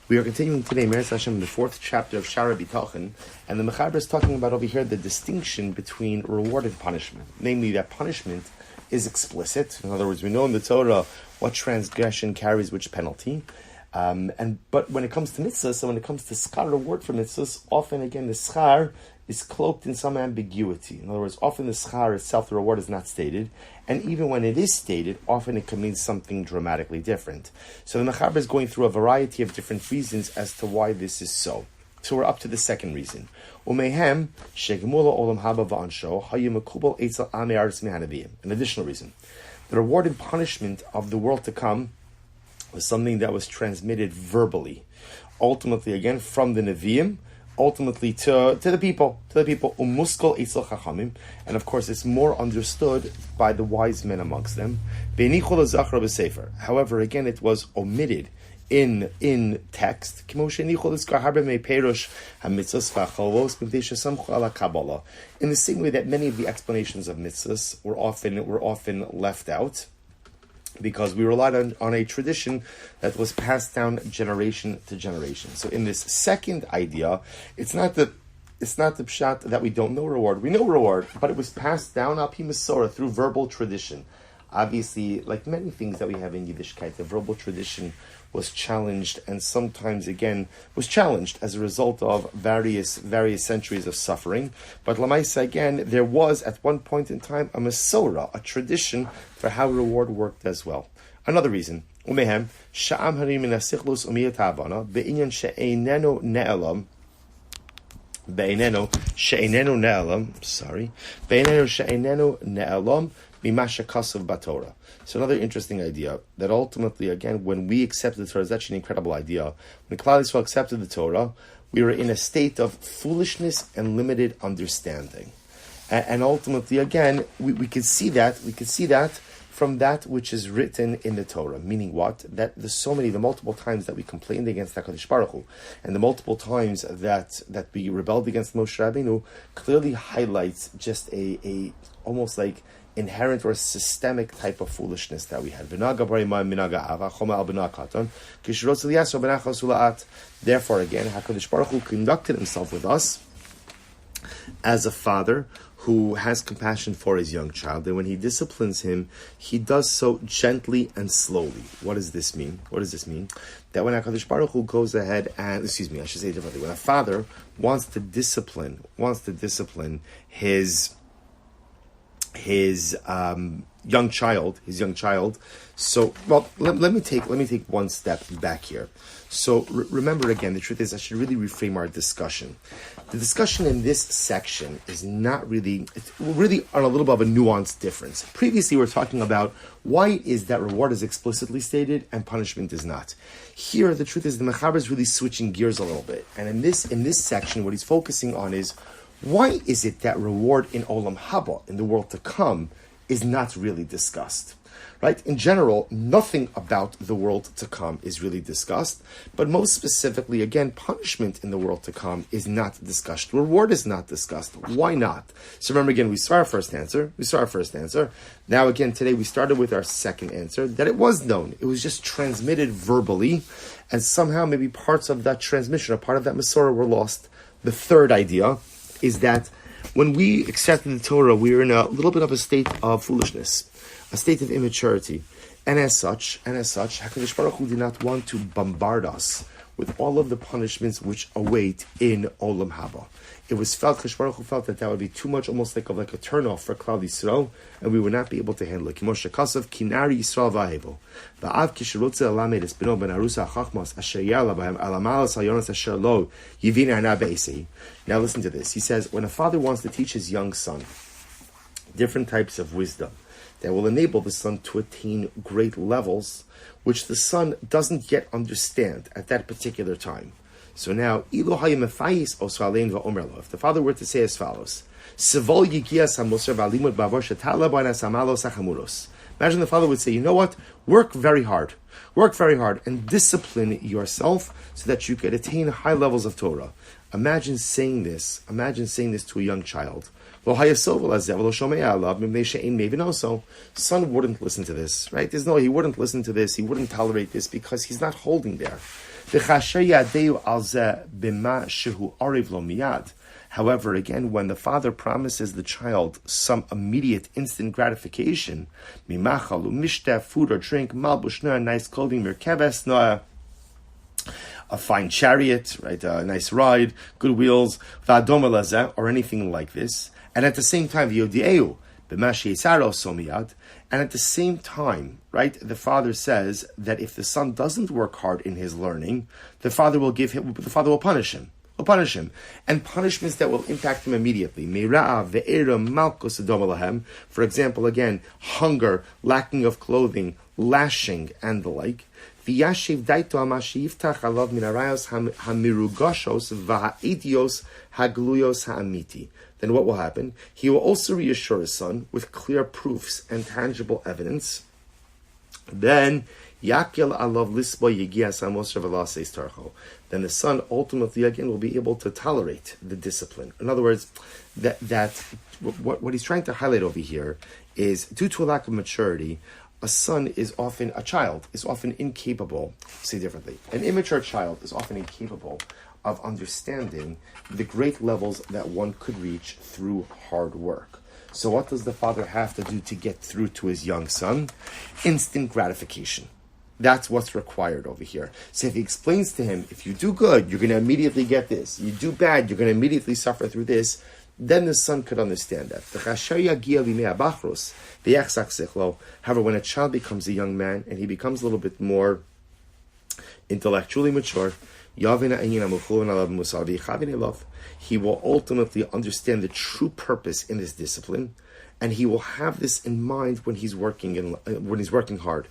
We are continuing today, Meretz Hashem, in the fourth chapter of Shaar Habitachon, and the Mechaber is talking about over here the distinction between reward and punishment. Namely, that punishment is explicit. In other words, we know in the Torah what transgression carries which penalty. But when it comes to mitzvahs, and when it comes to schar, reward for mitzvahs, often again the schar is cloaked in some ambiguity. In other words, often the schar itself, the reward, is not stated, and even when it is stated, often it can mean something dramatically different. So the Mechaber is going through a variety of different reasons as to why this is so. So we're up to the second reason. An additional reason. The reward and punishment of the world to come was something that was transmitted verbally. Ultimately, again, from the Nevi'im, ultimately to the people, and of course it's more understood by the wise men amongst them. However, again, it was omitted in text, in the same way that many of the explanations of mitzvahs were often left out, because we relied on a tradition that was passed down generation to generation. So in this second idea, it's not the pshat that we don't know reward. We know reward, but it was passed down al pi Masorah through verbal tradition. Obviously, like many things that we have in Yiddishkeit, the verbal tradition was challenged, and sometimes again was challenged as a result of various centuries of suffering. But Lamaisa, again, there was at one point in time a Masorah, a tradition for how reward worked as well. Another reason, Umehem Sha'am Harim min Asichlus Umiyat Havana Be'inyan She'einenu Ne'elam Be'einenu She'einenu Ne'elam Mimasha Kasav Batorah. So another interesting idea, that ultimately, again, when we accepted the Torah, it's actually an incredible idea. When Klal Yisrael accepted the Torah, we were in a state of foolishness and limited understanding. And ultimately, again, we could see that from that which is written in the Torah. Meaning what? That the multiple times that we complained against HaKadosh Baruch Hu, and the multiple times that we rebelled against Moshe Rabbeinu, clearly highlights just a almost like inherent or systemic type of foolishness that we had. Therefore, again, HaKadosh Baruch Hu conducted himself with us as a father who has compassion for his young child, and when he disciplines him, he does so gently and slowly. What does this mean? That when HaKadosh Baruch Hu goes ahead and, I should say it differently, when a father wants to discipline his young child. So, let me take one step back here. So remember again, the truth is I should really reframe our discussion. The discussion in this section is not really, it's really on a little bit of a nuanced difference. Previously, we were talking about why it is that reward is explicitly stated and punishment is not. Here, the truth is the Mechaber is really switching gears a little bit. And in this section, what he's focusing on is, why is it that reward in Olam Haba, in the world to come, is not really discussed? Right? In general, nothing about the world to come is really discussed, but most specifically, again, punishment in the world to come is not discussed. Reward is not discussed. Why not? So remember again, we saw our first answer. Now again, today we started with our second answer, that it was known. It was just transmitted verbally, and somehow maybe parts of that transmission, or part of that Masorah were lost. The third idea is that when we accepted the Torah, we were in a little bit of a state of foolishness, a state of immaturity. And as such, HaKadosh Baruch Hu did not want to bombard us with all of the punishments which await in Olam Haba. It was felt, HaKadosh Baruch Hu felt that would be too much, almost like a turn-off for Klal Yisrael, and we would not be able to handle it. Kimoshe Kasav, Kinari Yisrael V'ahevo. Va'av kishirotze alamed es beno ben arusa hachachmas asher yala b'hem alamalas hayonas asher lo yivina hana be'esei. Now listen to this. He says, when a father wants to teach his young son different types of wisdom that will enable the son to attain great levels, which the son doesn't yet understand at that particular time. So now, if the father were to say as follows, imagine the father would say, you know what, work very hard, and discipline yourself so that you could attain high levels of Torah. Imagine saying this to a young child. Son wouldn't listen to this, right? He wouldn't listen to this, he wouldn't tolerate this, because he's not holding there. However, again, when the father promises the child some immediate, instant gratification, food or drink, nice clothing, a fine chariot, right, a nice ride, good wheels, or anything like this, and at the same time, and at the same time, right, the father says that if the son doesn't work hard in his learning, the father will punish him. And punishments that will impact him immediately. For example, again, hunger, lacking of clothing, lashing, and the like. Then what will happen? He will also reassure his son with clear proofs and tangible evidence. Then then the son ultimately again will be able to tolerate the discipline. In other words, what he's trying to highlight over here is, due to a lack of maturity, a child is often incapable, say differently, an immature child is often incapable of understanding the great levels that one could reach through hard work. So what does the father have to do to get through to his young son? Instant gratification. That's what's required over here. So if he explains to him, if you do good, you're going to immediately get this. You do bad, you're going to immediately suffer through this. Then the son could understand that. However, when a child becomes a young man and he becomes a little bit more intellectually mature, he will ultimately understand the true purpose in this discipline, and he will have this in mind when he's working hard.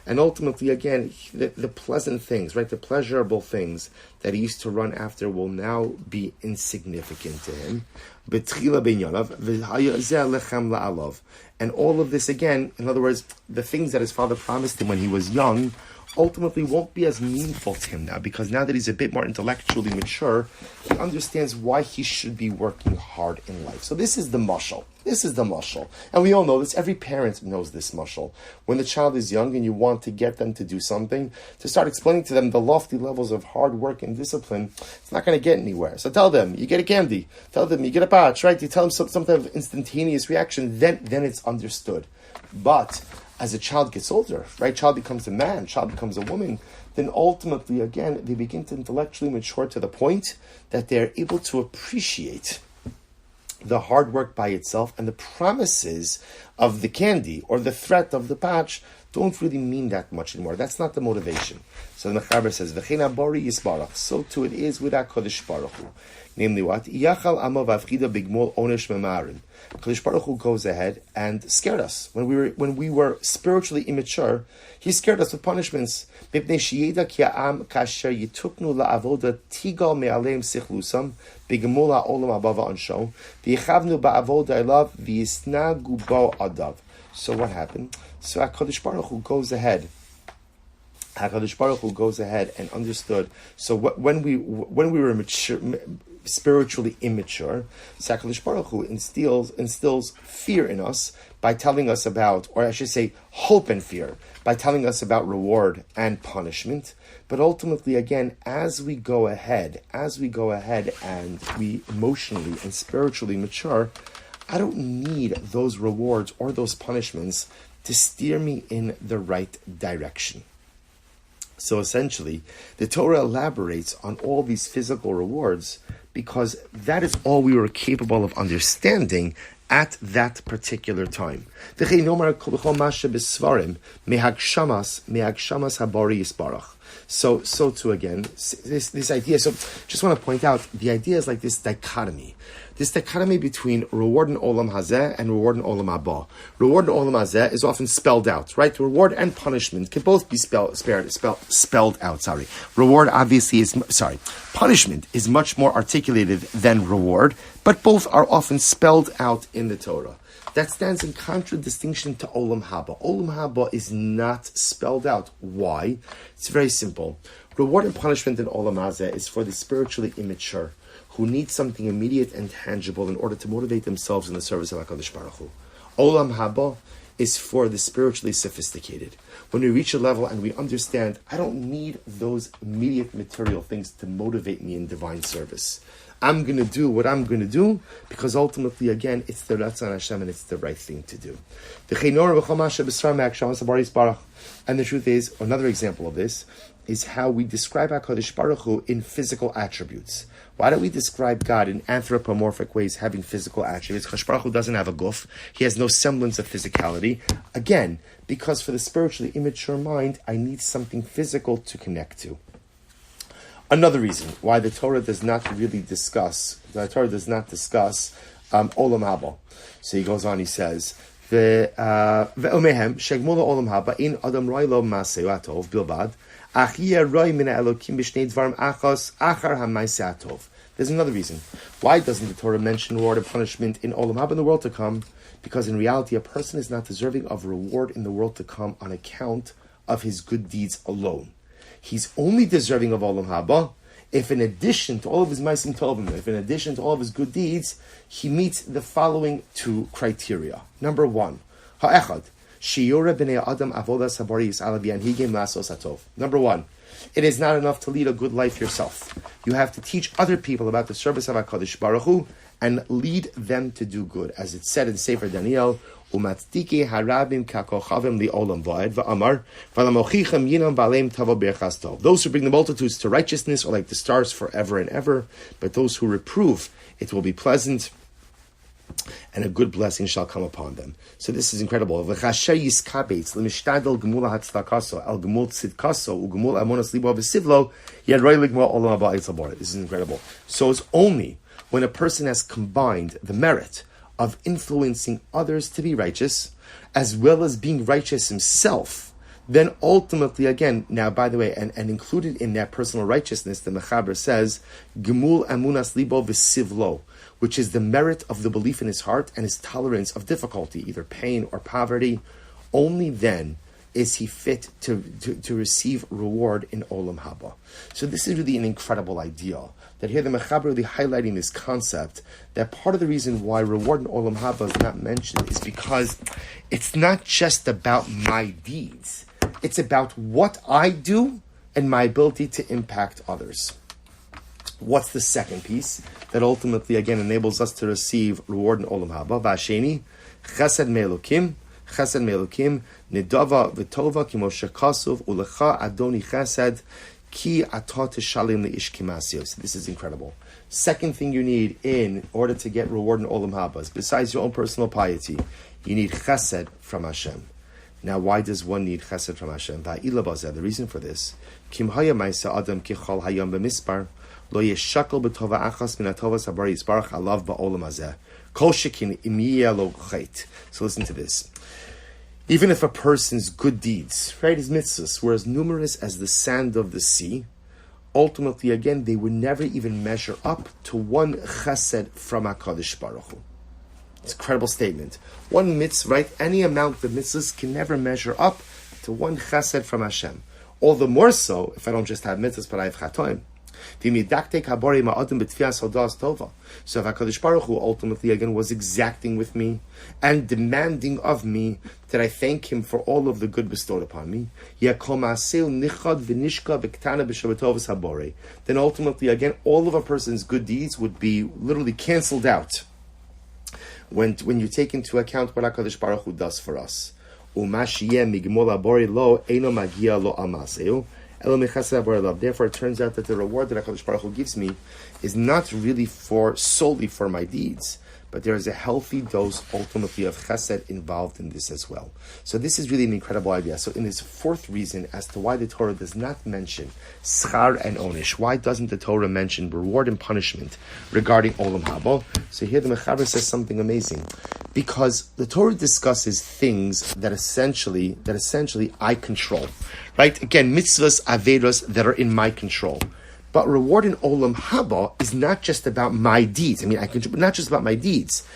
And ultimately, again, the pleasant things, right, the pleasurable things that he used to run after will now be insignificant to him. And all of this, again, in other words, the things that his father promised him when he was young ultimately won't be as meaningful to him now, because now that he's a bit more intellectually mature, he understands why he should be working hard in life. So this is the mashal. And we all know this. Every parent knows this mashal. When the child is young and you want to get them to do something, to start explaining to them the lofty levels of hard work and discipline, it's not going to get anywhere. So tell them, you get a candy. Tell them, you get a patch, right? You tell them some type of instantaneous reaction, then it's understood. But as a child gets older, right, child becomes a man, child becomes a woman, then ultimately, again, they begin to intellectually mature to the point that they're able to appreciate the hard work by itself, and the promises of the candy or the threat of the patch don't really mean that much anymore. That's not the motivation. So the Mechaber says, "V'chein habori yisbarach." So too it is with HaKadosh Baruch Hu. Namely what? Yachal amo v'afchida bigmol onesh memarin. Kadosh Baruch Hu goes ahead and scared us. When we were spiritually immature, He scared us with punishments. Mipnei sheyeda ki ha'am kasher yituknu la'avoda tigal me'aleim sichlusam bigmol ha'olam haba v'ansho v'yichavnu ba'avoda elav v'yisnagu bo adav. So what happened? So HaKadosh Baruch Hu goes ahead. And understood. So when we were mature, spiritually immature, so HaKadosh Baruch Hu instills fear in us by telling us about, or I should say, hope and fear, by telling us about reward and punishment. But ultimately, again, as we go ahead and we emotionally and spiritually mature, I don't need those rewards or those punishments to steer me in the right direction. So essentially, the Torah elaborates on all these physical rewards because that is all we were capable of understanding at that particular time. So too again, this idea. So just want to point out, the idea is like this dichotomy. This dichotomy between reward in Olam Hazeh and reward in Olam Haba. Reward in Olam Hazeh is often spelled out, right? Reward and punishment can both be spelled out. Reward obviously punishment is much more articulated than reward, but both are often spelled out in the Torah. That stands in contradistinction to Olam Haba. Olam Haba is not spelled out. Why? It's very simple. Reward and punishment in Olam Hazeh is for the spiritually immature, who need something immediate and tangible in order to motivate themselves in the service of HaKadosh Baruch Hu. Olam Haba is for the spiritually sophisticated. When we reach a level and we understand, I don't need those immediate material things to motivate me in divine service. I'm going to do what I'm going to do because ultimately, again, it's the Ratzon Hashem and it's the right thing to do. And the truth is, another example of this is how we describe HaKadosh Baruch Hu in physical attributes. Why don't we describe God in anthropomorphic ways having physical attributes? HaKadosh Baruch Hu doesn't have a guf. He has no semblance of physicality. Again, because for the spiritually immature mind, I need something physical to connect to. Another reason why the Torah does not discuss Olam Haba. So he goes on, he says, Ve'omehem shegmul Olam Haba in Adam Roilo Maseu Atov Bilbad Achia Roi Mina Elokim B'Shnei Dvarim Achos Achar HaMaaseh Atov. There's another reason. Why doesn't the Torah mention reward and punishment in Olam Haba in the world to come? Because in reality, a person is not deserving of reward in the world to come on account of his good deeds alone. He's only deserving of Olam Haba if in addition to all of his Maisim Tovim, if in addition to all of his good deeds, he meets the following two criteria. Number one, Ha'echad, Shiura b'nei Adam avodas habari yis'ala v'yanhigim lasos hatov. Number one, it is not enough to lead a good life yourself. You have to teach other people about the service of HaKadosh Baruch Hu and lead them to do good. As it said in Sefer Daniel, Umatzdike harabim kakochavim li'olam va'ed va'amar v'lamochichem yinam v'aleim tavo berchas tov. Those who bring the multitudes to righteousness are like the stars forever and ever, but those who reprove, it will be pleasant, and a good blessing shall come upon them. So this is incredible. This is incredible. So it's only when a person has combined the merit of influencing others to be righteous, as well as being righteous himself, then ultimately, again, now by the way, and included in that personal righteousness, the Mechaber says, Gemul amunas libo v'sivlo, which is the merit of the belief in his heart and his tolerance of difficulty, either pain or poverty. Only then is he fit to receive reward in Olam Haba. So this is really an incredible idea, that here the Mechaber really highlighting this concept, that part of the reason why reward in Olam Haba is not mentioned is because it's not just about my deeds. It's about what I do and my ability to impact others. What's the second piece that ultimately, again, enables us to receive reward in Olam Haba? Vasheni, chesed me'elokim, nidava v'tova kimo shekasuv ulecha adoni chesed ki atat shalim leish kimasio. So this is incredible. Second thing you need in order to get reward in Olam Haba is, besides your own personal piety, you need chesed from Hashem. Now, why does one need chesed from Hashem? The reason for this, kim haya ma'isa adam kichol hayam b'mispar, lo yeshakol b'tova achas min hatovas habari yisbarach alav ba'olam hazeh, kol shekin imiyah lo chait. So listen to this. Even if a person's good deeds, right, his mitzvahs, were as numerous as the sand of the sea, ultimately, again, they would never even measure up to one chesed from HaKadosh Baruch Hu. It's an incredible statement. One mitzvah, right, any amount of mitzvahs can never measure up to one chesed from Hashem. All the more so if I don't just have mitzvahs, but I have chatoim. So if HaKadosh Baruch Hu ultimately again was exacting with me and demanding of me that I thank Him for all of the good bestowed upon me, then ultimately again all of a person's good deeds would be literally cancelled out when you take into account what HaKadosh Baruch Hu does for us. Therefore, it turns out that the reward that HaKadosh Baruch Hu gives me is not really solely for my deeds, but there is a healthy dose, ultimately, of chesed involved in this as well. So this is really an incredible idea. So in this fourth reason as to why the Torah does not mention schar and onish, why doesn't the Torah mention reward and punishment regarding Olam Haba? So here the Mechaber says something amazing. Because the Torah discusses things that essentially I control. Right? Again, mitzvahs, averos that are in my control. But reward in Olam Haba is not just about my deeds. I contribute not just about my deeds.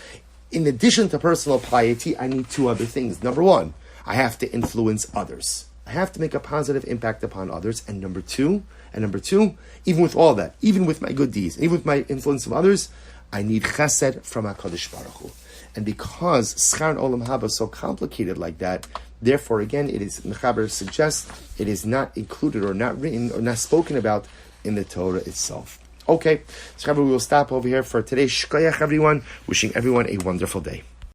In addition to personal piety, I need two other things. Number one, I have to influence others. I have to make a positive impact upon others. And number two, even with all that, even with my good deeds, even with my influence of others, I need chesed from HaKadosh Baruch Hu. And because Schar Olam Haba is so complicated like that, therefore, again, it is, Mechaber suggests, it is not included or not written or not spoken about in the Torah itself. Okay, so we will stop over here for today. Shkoyach, everyone. Wishing everyone a wonderful day.